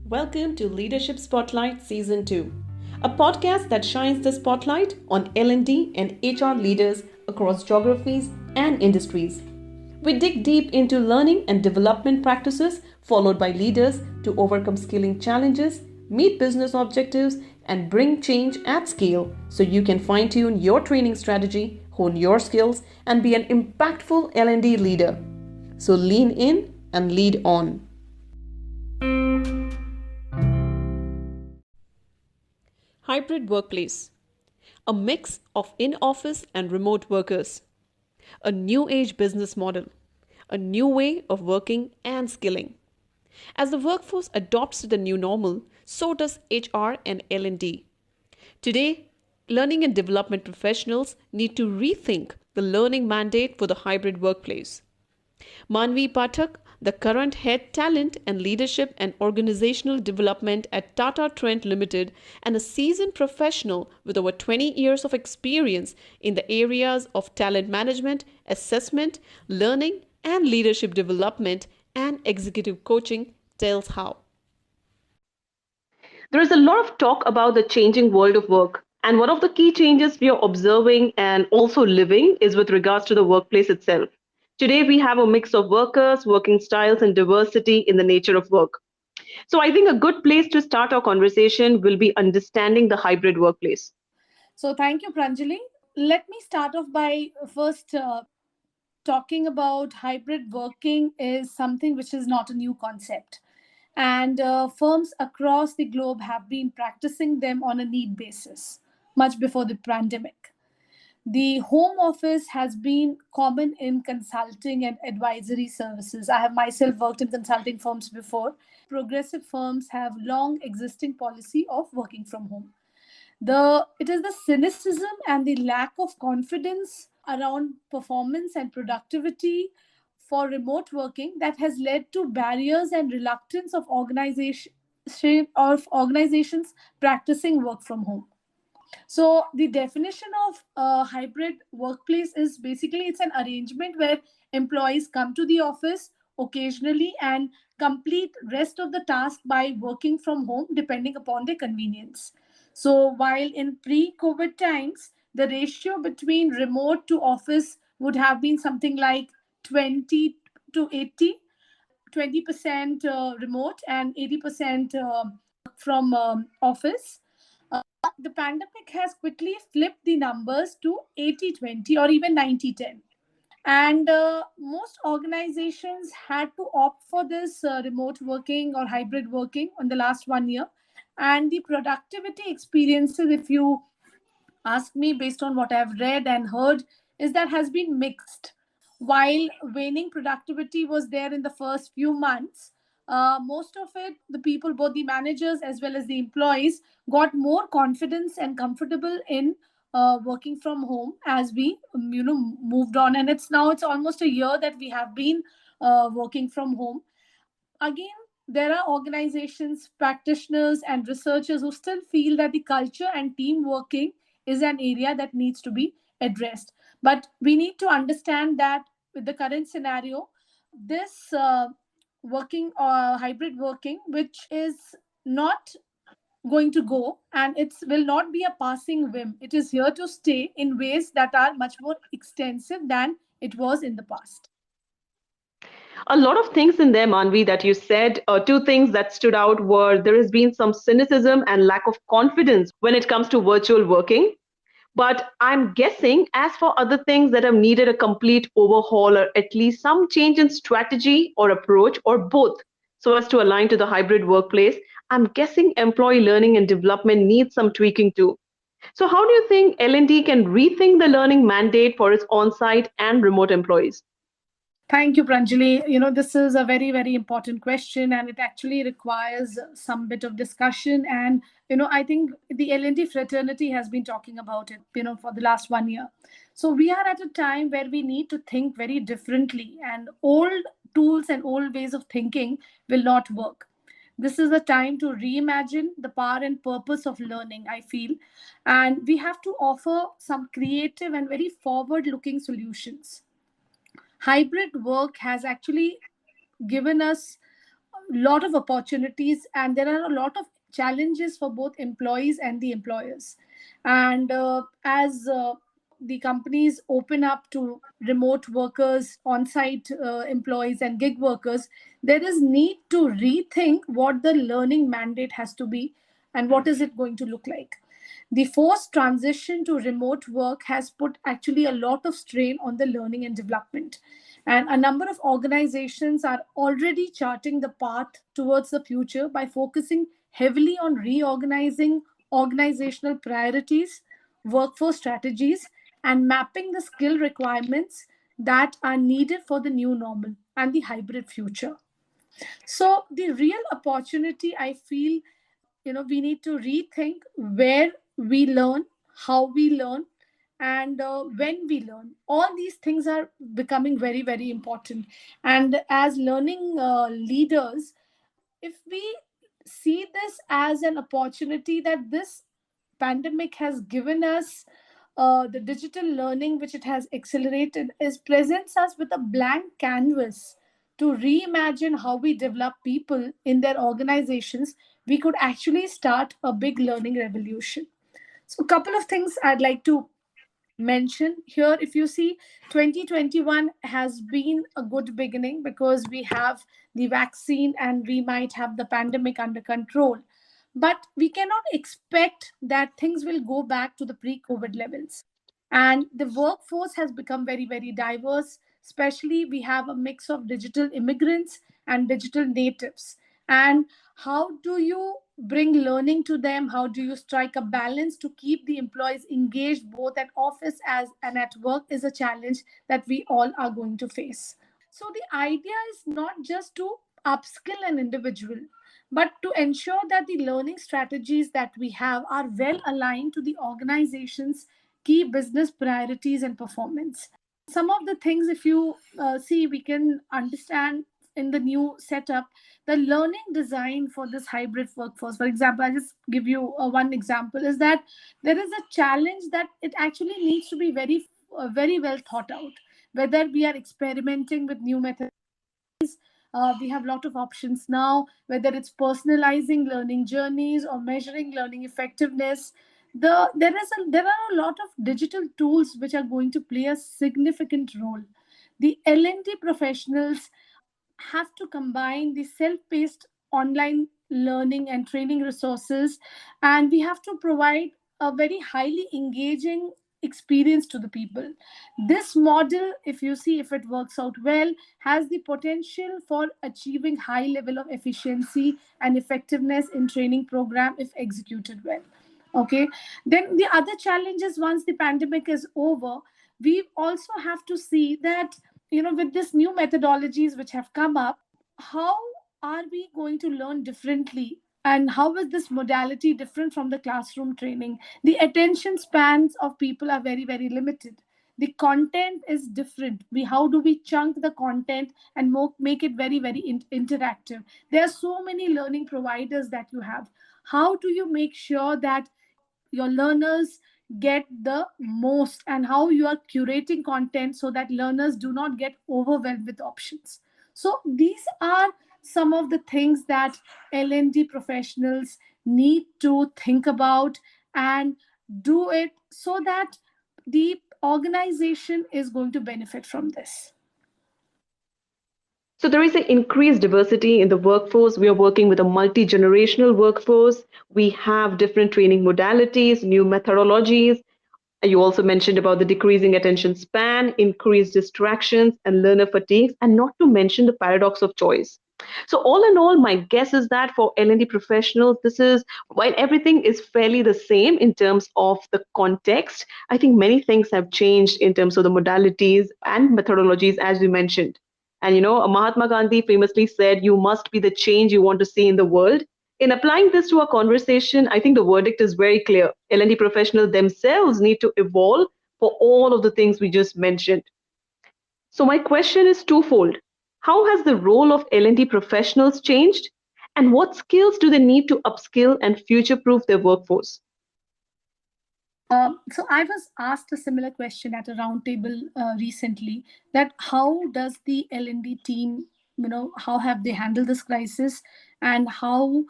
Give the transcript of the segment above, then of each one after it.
Welcome to Leadership Spotlight Season 2, a podcast that shines the spotlight on L&D and HR leaders across geographies and industries. We dig deep into learning and development practices, followed by leaders to overcome skilling challenges, meet business objectives, and bring change at scale so you can fine-tune your training strategy, hone your skills, and be an impactful L&D leader. So lean in and lead on. Hybrid workplace. A mix of in-office and remote workers. A new age business model. A new way of working and skilling. As the workforce adopts to the new normal, so does HR and L&D. Today, learning and development professionals need to rethink the learning mandate for the hybrid workplace. Manavi Pathak, the current head talent and leadership and organizational development at Tata Trent Ltd, and a seasoned professional with over 20 years of experience in the areas of talent management, assessment, learning, and leadership development and executive coaching, tells how. There is a lot of talk about the changing world of work. And one of the key changes we are observing and also living is with regards to the workplace itself. Today, we have a mix of workers, working styles, and diversity in the nature of work. So, I think a good place to start our conversation will be understanding the hybrid workplace. So thank you, Pranjali. Let me start off by first talking about hybrid working is something which is not a new concept. And firms across the globe have been practicing them on a need basis much before the pandemic. The home office has been common in consulting and advisory services. I have myself worked in consulting firms before. Progressive firms have long existing policy of working from home. It is the cynicism and the lack of confidence around performance and productivity for remote working that has led to barriers and reluctance of organizations practicing work from home. So the definition of a hybrid workplace is basically it's an arrangement where employees come to the office occasionally and complete rest of the task by working from home depending upon their convenience. So while in pre-COVID times, the ratio between remote to office would have been something like 20 to 80, 20% remote and 80% from office. The pandemic has quickly flipped the numbers to 80-20 or even 90-10. And most organizations had to opt for this remote working or hybrid working in the last 1 year. And the productivity experiences, if you ask me based on what I've read and heard, is that has been mixed. While waning productivity was there in the first few months, most of it, the people, both the managers as well as the employees, got more confidence and comfortable in working from home as we, moved on. And it's almost a year that we have been working from home. Again, there are organizations, practitioners, and researchers who still feel that the culture and team working is an area that needs to be addressed. But we need to understand that with the current scenario, this working or hybrid working, which is not going to go and it will not be a passing whim. It is here to stay in ways that are much more extensive than it was in the past. A lot of things in there, Manvi, that you said. Two things that stood out were there has been some cynicism and lack of confidence when it comes to virtual working. But I'm guessing, as for other things that have needed a complete overhaul or at least some change in strategy or approach or both so as to align to the hybrid workplace, I'm guessing employee learning and development needs some tweaking too. So how do you think L&D can rethink the learning mandate for its on-site and remote employees? Thank you, Pranjali. This is a very, very important question, and it actually requires some bit of discussion. And, I think the L&D fraternity has been talking about it, for the last 1 year. So we are at a time where we need to think very differently, and old tools and old ways of thinking will not work. This is the time to reimagine the power and purpose of learning, I feel. And we have to offer some creative and very forward-looking solutions. Hybrid work has actually given us lot of opportunities, and there are a lot of challenges for both employees and the employers. And as the companies open up to remote workers, on-site employees, and gig workers, there is need to rethink what the learning mandate has to be and what is it going to look like. The forced transition to remote work has put actually a lot of strain on the learning and development. And a number of organizations are already charting the path towards the future by focusing heavily on reorganizing organizational priorities, workforce strategies, and mapping the skill requirements that are needed for the new normal and the hybrid future. So, the real opportunity I feel, we need to rethink where we learn, how we learn, and when we learn. All these things are becoming very, very important. And as learning leaders, if we see this as an opportunity that this pandemic has given us, the digital learning which it has accelerated is presents us with a blank canvas to reimagine how we develop people in their organizations. We could actually start a big learning revolution. So a couple of things I'd like to mention here. If you see, 2021 has been a good beginning because we have the vaccine and we might have the pandemic under control, but we cannot expect that things will go back to the pre-COVID levels. And the workforce has become very, very diverse. Especially we have a mix of digital immigrants and digital natives. And how do you bring learning to them? How do you strike a balance to keep the employees engaged both at office as and at work is a challenge that we all are going to face. So the idea is not just to upskill an individual, but to ensure that the learning strategies that we have are well aligned to the organization's key business priorities and performance. Some of the things, if you see, we can understand in the new setup, the learning design for this hybrid workforce. For example, I just give you one example is that there is a challenge that it actually needs to be very, very well thought out. Whether we are experimenting with new methods, we have a lot of options now, whether it's personalizing learning journeys or measuring learning effectiveness. There are a lot of digital tools which are going to play a significant role. The L&D professionals have to combine the self-paced online learning and training resources, and we have to provide a very highly engaging experience to the people. This model, if you see, if it works out well, has the potential for achieving high level of efficiency and effectiveness in training program if executed well. Okay, then the other challenge is once the pandemic is over, we also have to see that, with this new methodologies which have come up, how are we going to learn differently, and how is this modality different from the classroom training? The attention spans of people are very, very limited. The content is different. How do we chunk the content and make it very, very interactive? There are so many learning providers that you have. How do you make sure that your learners get the most, and how you are curating content so that learners do not get overwhelmed with options? So these are some of the things that L&D professionals need to think about and do it so that the organization is going to benefit from this. So there is an increased diversity in the workforce. We are working with a multi-generational workforce. We have different training modalities, new methodologies. You also mentioned about the decreasing attention span, increased distractions, and learner fatigue, and not to mention the paradox of choice. So, all in all, my guess is that for L&D professionals, this is while everything is fairly the same in terms of the context, I think many things have changed in terms of the modalities and methodologies, as you mentioned. And Mahatma Gandhi famously said, "You must be the change you want to see in the world." In applying this to our conversation, I think the verdict is very clear. L&D professionals themselves need to evolve for all of the things we just mentioned. So my question is twofold. How has the role of L&D professionals changed? And what skills do they need to upskill and future-proof their workforce? So I was asked a similar question at a roundtable recently, that how does the L&D team how have they handled this crisis, and how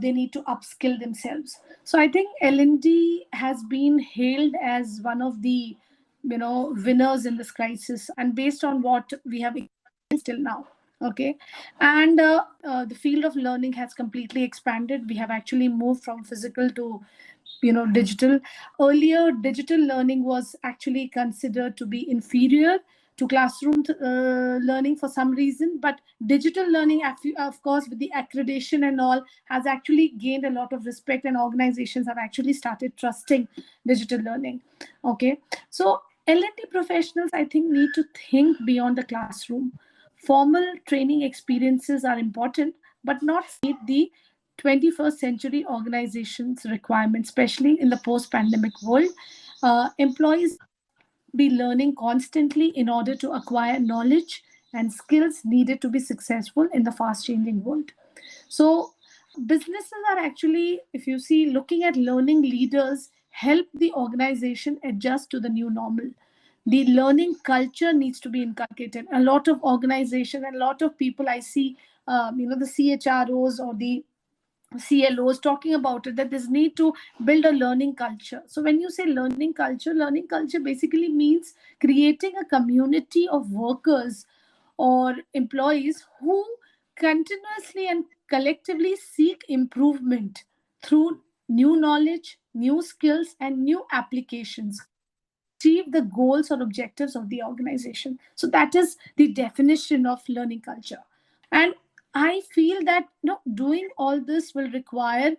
they need to upskill themselves. So I think L&D has been hailed as one of the winners in this crisis, and based on what we have experienced till now. Okay. And the field of learning has completely expanded. We have actually moved from physical to digital. Earlier, digital learning was actually considered to be inferior to classroom learning for some reason, but digital learning, of course, with the accreditation and all, has actually gained a lot of respect, and organizations have actually started trusting digital learning. Okay. So L&D professionals, I think, need to think beyond the classroom. Formal training experiences are important, but not meet the 21st century organizations requirements, especially in the post pandemic world. Employees be learning constantly in order to acquire knowledge and skills needed to be successful in the fast changing world. So businesses are actually, if you see, looking at learning leaders help the organization adjust to the new normal. The learning culture needs to be inculcated. A lot of organizations and a lot of people I see, the CHROs or the CLOs talking about it, that there's need to build a learning culture. So when you say learning culture basically means creating a community of workers or employees who continuously and collectively seek improvement through new knowledge, new skills, and new applications to achieve the goals or objectives of the organization. So that is the definition of learning culture. And I feel that doing all this will require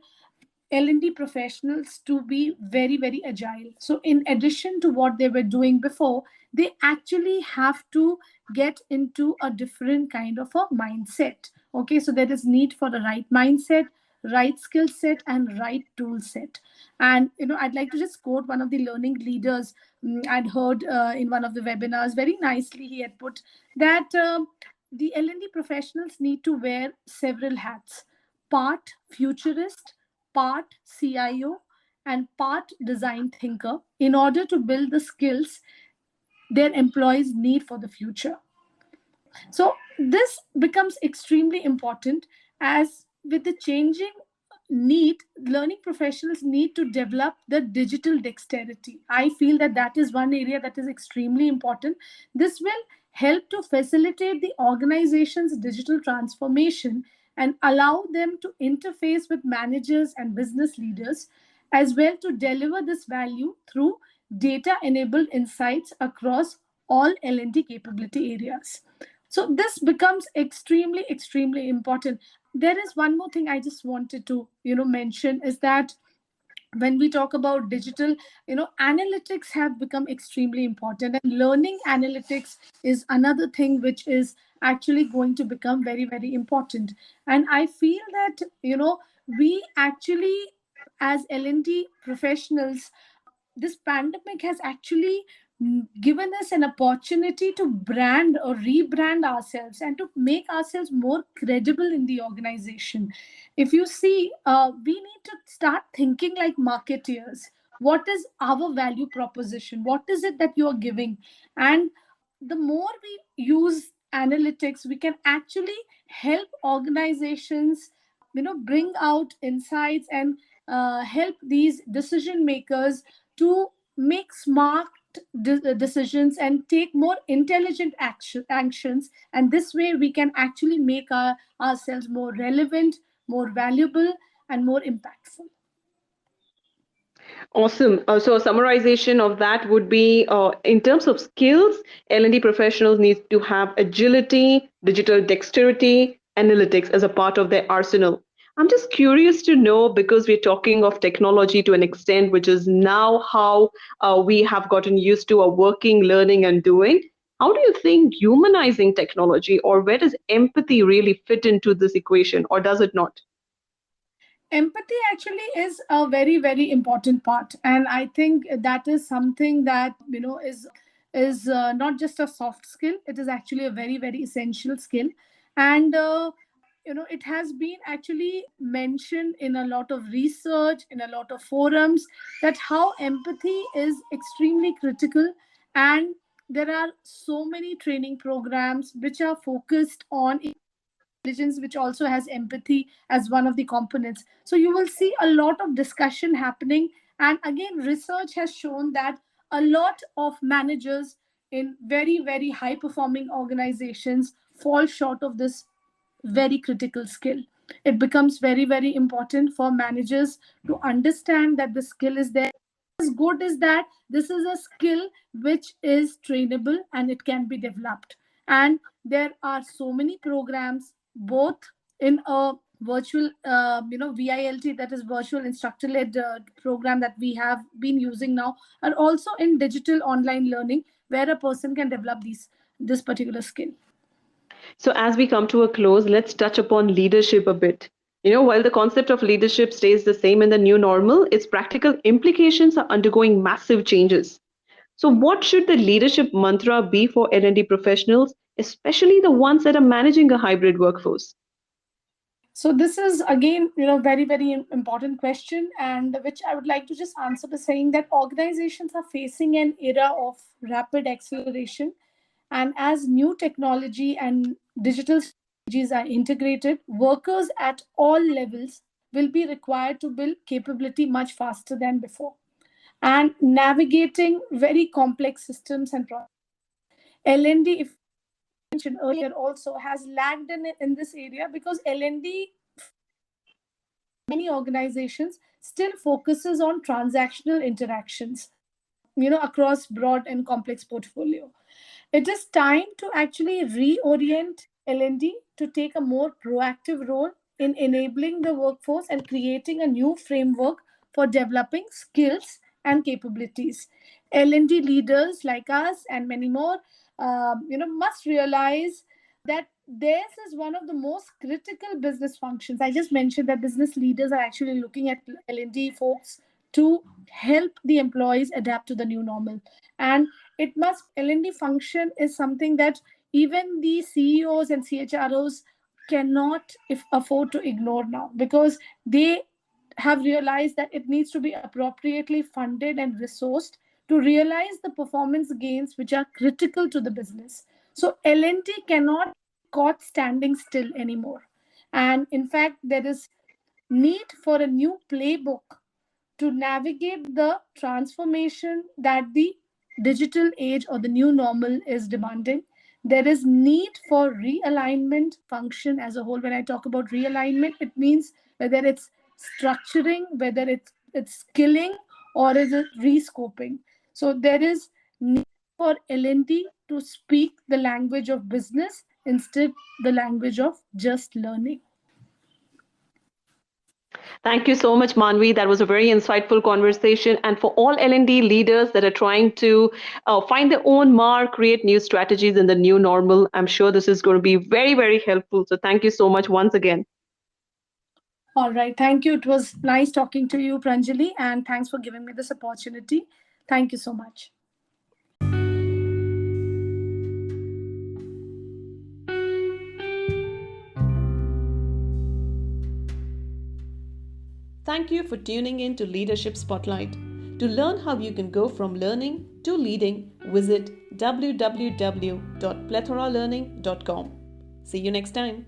L&D professionals to be very, very agile. So, in addition to what they were doing before, they actually have to get into a different kind of a mindset. Okay, so there is need for the right mindset, right skill set, and right tool set. And I'd like to just quote one of the learning leaders. I'd heard in one of the webinars very nicely. He had put that the L&D professionals need to wear several hats: part futurist, part CIO, and part design thinker in order to build the skills their employees need for the future. So this becomes extremely important, as with the changing need, learning professionals need to develop the digital dexterity. I feel that that is one area that is extremely important. This will help to facilitate the organization's digital transformation and allow them to interface with managers and business leaders, as well to deliver this value through data enabled insights across all L&D capability areas. So this becomes extremely, extremely important. There is one more thing I just wanted to mention, is that when we talk about digital, analytics have become extremely important, and learning analytics is another thing which is actually going to become very, very important. And I feel that we actually, as L&D professionals, this pandemic has actually given us an opportunity to brand or rebrand ourselves and to make ourselves more credible in the organization. If you see, we need to start thinking like marketeers. What is our value proposition? What is it that you are giving? And the more we use analytics, we can actually help organizations bring out insights and help these decision makers to make smart decisions and take more intelligent actions. And this way we can actually make ourselves more relevant, more valuable, and more impactful. Awesome. So a summarization of that would be, in terms of skills, L&D professionals need to have agility, digital dexterity, analytics as a part of their arsenal. I'm just curious to know, because we're talking of technology to an extent, which is now how we have gotten used to a working, learning, and doing. How do you think humanizing technology, or where does empathy really fit into this equation, or does it not? Empathy actually is a very, very important part, and I think that is something that is not just a soft skill. It is actually a very, very essential skill. And it has been actually mentioned in a lot of research, in a lot of forums, that how empathy is extremely critical. And there are so many training programs which are focused on intelligence, which also has empathy as one of the components. So you will see a lot of discussion happening. And again, research has shown that a lot of managers in very, very high performing organizations fall short of this very critical skill. It becomes very, very important for managers to understand that the skill is there. As good is that this is a skill which is trainable and it can be developed. And there are so many programs, both in a virtual, VILT, that is virtual instructor led program that we have been using now, and also in digital online learning where a person can develop this particular skill. So, as we come to a close, let's touch upon leadership a bit. While the concept of leadership stays the same in the new normal, its practical implications are undergoing massive changes. So, what should the leadership mantra be for L&D professionals, especially the ones that are managing a hybrid workforce? So this is again, very, very important question, and which I would like to just answer by saying that organizations are facing an era of rapid acceleration, and as new technology and digital strategies are integrated, workers at all levels will be required to build capability much faster than before, and navigating very complex systems and processes. L&D, if mentioned earlier, also has lagged in this area because L&D, many organizations, still focuses on transactional interactions, across broad and complex portfolio. It is time to actually reorient L&D to take a more proactive role in enabling the workforce and creating a new framework for developing skills and capabilities. L&D leaders like us and many more, must realize that this is one of the most critical business functions. I just mentioned that business leaders are actually looking at L&D folks to help the employees adapt to the new normal. And it must L&D function is something that even the CEOs and CHROs cannot if afford to ignore now, because they have realized that it needs to be appropriately funded and resourced to realize the performance gains which are critical to the business. So L&D cannot be caught standing still anymore. And in fact, there is need for a new playbook to navigate the transformation that the digital age or the new normal is demanding. There is need for realignment function as a whole. When I talk about realignment, it means whether it's structuring, whether it's skilling, or is it rescoping. So there is need for L&D to speak the language of business instead the language of just learning. Thank you so much, Manvi. That was a very insightful conversation. And for all L&D leaders that are trying to find their own mark, create new strategies in the new normal, I'm sure this is going to be very, very helpful. So thank you so much once again. All right. Thank you. It was nice talking to you, Pranjali, and thanks for giving me this opportunity. Thank you so much. Thank you for tuning in to Leadership Spotlight. To learn how you can go from learning to leading, visit www.plethoralearning.com. See you next time.